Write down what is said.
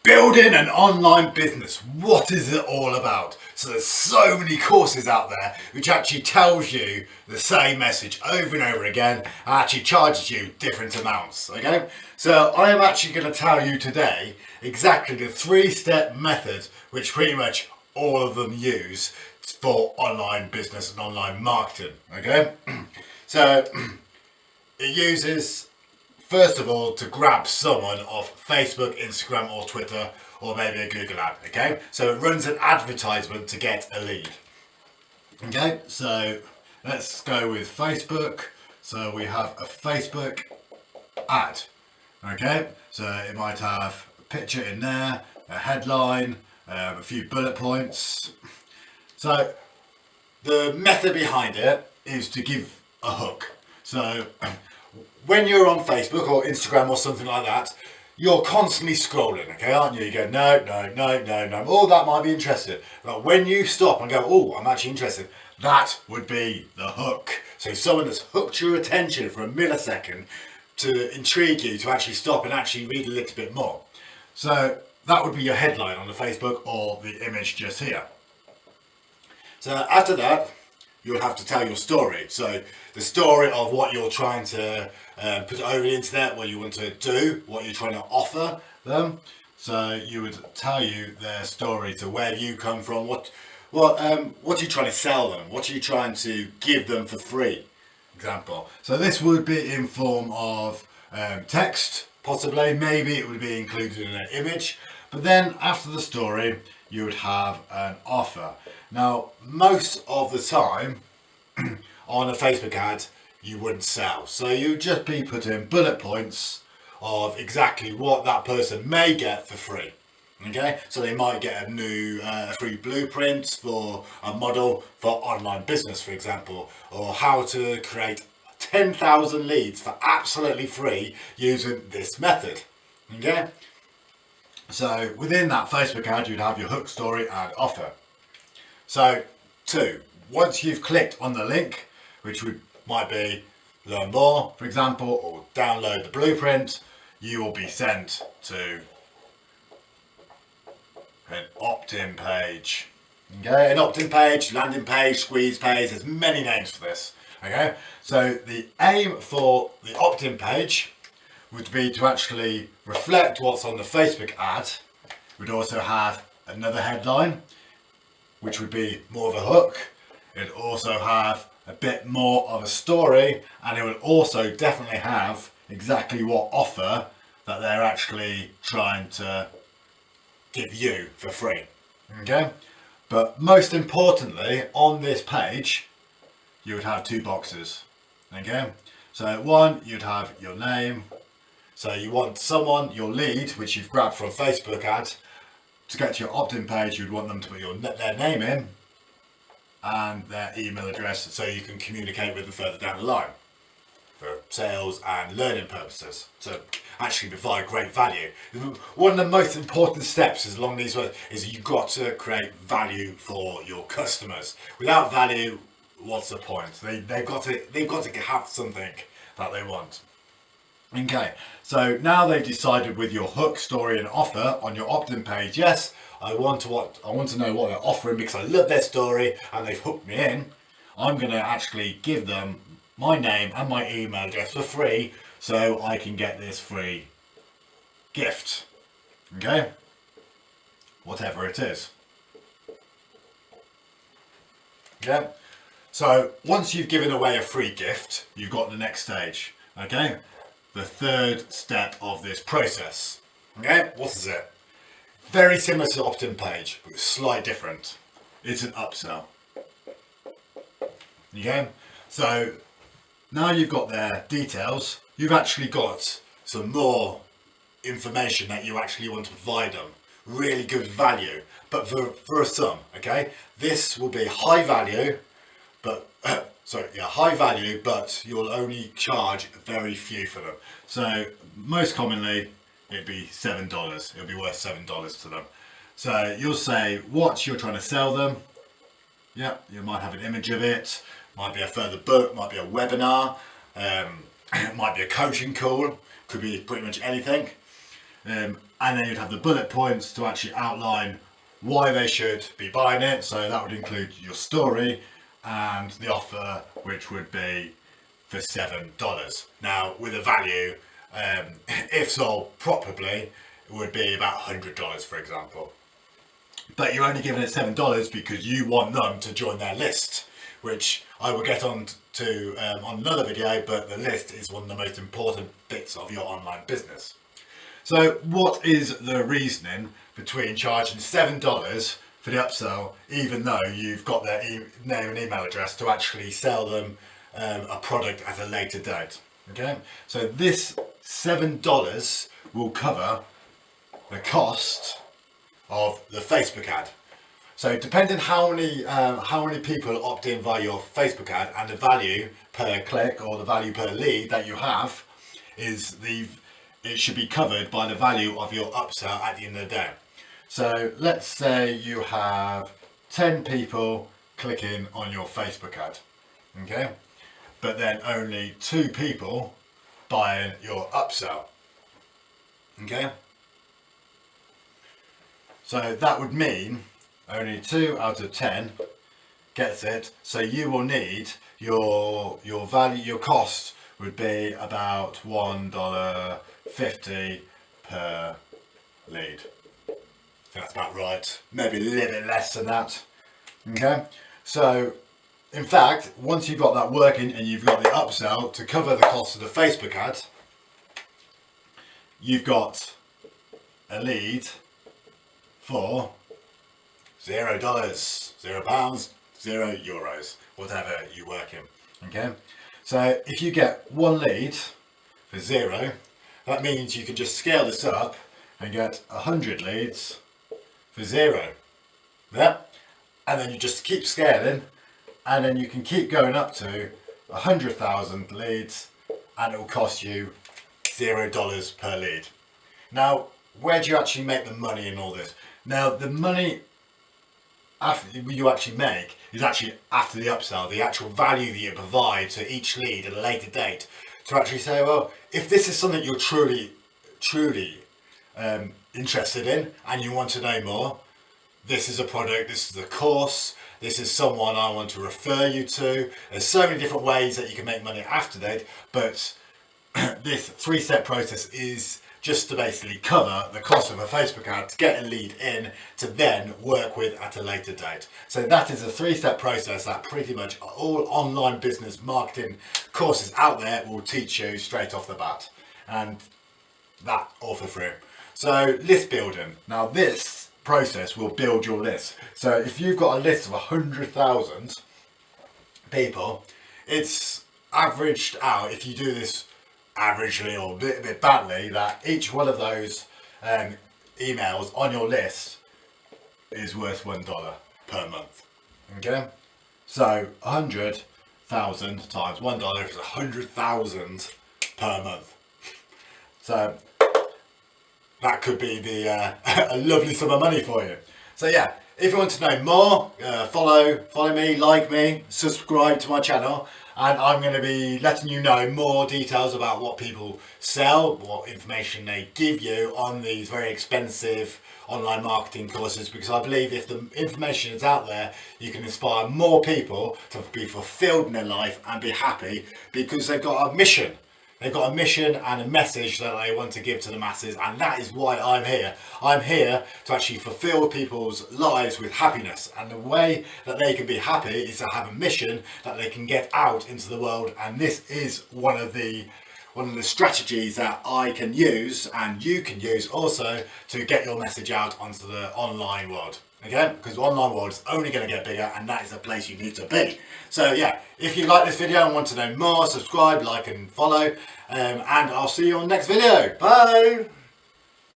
Building an online business, what is it all about? So there's so many courses out there which actually tells you the same message over and over again and actually charges you different amounts, okay? So I am actually going to tell you today exactly the 3-step method which pretty much all of them use for online business and online marketing, okay? So it uses, first of all, to grab someone off Facebook, Instagram or Twitter or maybe a Google ad, okay? So it runs an advertisement to get a lead. Okay, so let's go with Facebook. So we have a Facebook ad, okay? So it might have a picture in there, a headline, a few bullet points. So the method behind it is to give a hook. So when you're on Facebook or Instagram or something like that, you're constantly scrolling, okay, aren't you? You go, no, oh, that might be interesting. But when you stop and go, oh, I'm actually interested, that would be the hook. So someone that's hooked your attention for a millisecond to intrigue you to actually stop and actually read a little bit more. So that would be your headline on the Facebook or the image just here. So after that, you'll have to tell your story. So the story of what you're trying to put over the internet, what you want to do, what you're trying to offer them. So you would tell you their story, to where you come from, what you're trying to sell them, what you're trying to give them for free, example. So this would be in form of text, possibly, maybe it would be included in an image. But then after the story, you would have an offer. Now, most of the time on a Facebook ad, you wouldn't sell. So you'd just be putting bullet points of exactly what that person may get for free. Okay, so they might get a new free blueprint for a model for online business, for example, or how to create 10,000 leads for absolutely free using this method. Okay, so within that Facebook ad, you'd have your hook, story and offer. So 2, once you've clicked on the link, which might be learn more, for example, or download the blueprint, you will be sent to an opt-in page. Okay, an opt-in page, landing page, squeeze page, there's many names for this. Okay, so the aim for the opt-in page would be to actually reflect what's on the Facebook ad. We'd also have another headline, which would be more of a hook. It'd also have a bit more of a story, and it would also definitely have exactly what offer that they're actually trying to give you for free. Okay, but most importantly, on this page you would have 2 boxes. Okay, so one, you'd have your name. So you want someone, your lead, which you've grabbed from a Facebook ad, to get to your opt-in page, you'd want them to put their name in and their email address, so you can communicate with them further down the line for sales and learning purposes, to actually provide great value. One of the most important steps is along these ways is you've got to create value for your customers. Without value, what's the point? They've got to have something that they want. Okay, so now they've decided with your hook, story and offer on your opt-in page, yes, I want to know what they're offering because I love their story and they've hooked me in. I'm going to actually give them my name and my email address for free so I can get this free gift. Okay, whatever it is. Okay, so once you've given away a free gift, you've got the next stage. Okay, the 3rd step of this process. Okay, what is it? Very similar to the opt-in page, but slightly different. It's an upsell. Okay, so now you've got their details, you've actually got some more information that you actually want to provide them. Really good value, but for a sum. Okay, this will be high value, but high value, but you'll only charge very few for them. So most commonly it'd be $7. It'll be worth $7 to them. So you'll say what you're trying to sell them. Yeah, you might have an image of it, might be a further book, might be a webinar, it might be a coaching call, could be pretty much anything. and then you'd have the bullet points to actually outline why they should be buying it. So that would include your story and the offer, which would be for $7. Now with a value, if sold properly, it would be about $100, for example. But you're only giving it $7 because you want them to join their list, which I will get on to on another video, but the list is one of the most important bits of your online business. So what is the reasoning between charging $7 for the upsell, even though you've got their name and email address, to actually sell them a product at a later date? Okay, so this $7 will cover the cost of the Facebook ad. So depending how many people opt in via your Facebook ad, and the value per click or the value per lead that you have, it should be covered by the value of your upsell at the end of the day. So let's say you have 10 people clicking on your Facebook ad, okay, but then only 2 people buying your upsell, okay. So that would mean only 2 out of 10 gets it. So you will need your value, your cost would be about $1.50 per lead. That's about right. Maybe a little bit less than that. Okay. So in fact, once you've got that working and you've got the upsell to cover the cost of the Facebook ad, you've got a lead for $0, £0, €0, whatever you work in. Okay, so if you get 1 lead for 0, that means you can just scale this up and get 100 leads for 0. Yeah, and then you just keep scaling, and then you can keep going up to 100,000 leads, and it will cost you $0 per lead. Now, where do you actually make the money in all this? Now, the money you actually make is actually after the upsell, the actual value that you provide to each lead at a later date, to actually say, well, if this is something you're truly interested in and you want to know more, this is a product, this is a course, this is someone I want to refer you to. There's so many different ways that you can make money after that, but this 3-step process is just to basically cover the cost of a Facebook ad to get a lead in to then work with at a later date. So that is a 3-step process that pretty much all online business marketing courses out there will teach you straight off the bat, and that all for free. So list building. Now this process will build your list. So if you've got a list of 100,000 people, it's averaged out, if you do this averagely or a bit badly, that each one of those emails on your list is worth $1 per month. Okay, so 100,000 times $1 is 100,000 per month. So that could be a lovely sum of money for you. So yeah, if you want to know more, follow me, like me, subscribe to my channel, and I'm going to be letting you know more details about what people sell, what information they give you on these very expensive online marketing courses, because I believe if the information is out there, you can inspire more people to be fulfilled in their life and be happy, because they've got a mission. They've got a mission and a message that they want to give to the masses, and that is why I'm here. I'm here to actually fulfill people's lives with happiness, and the way that they can be happy is to have a mission that they can get out into the world, and this is one of the strategies that I can use and you can use also to get your message out onto the online world. Okay, because the online world is only going to get bigger, and that is the place you need to be. So yeah, if you like this video and want to know more, subscribe, like and follow, and I'll see you on the next video. Bye!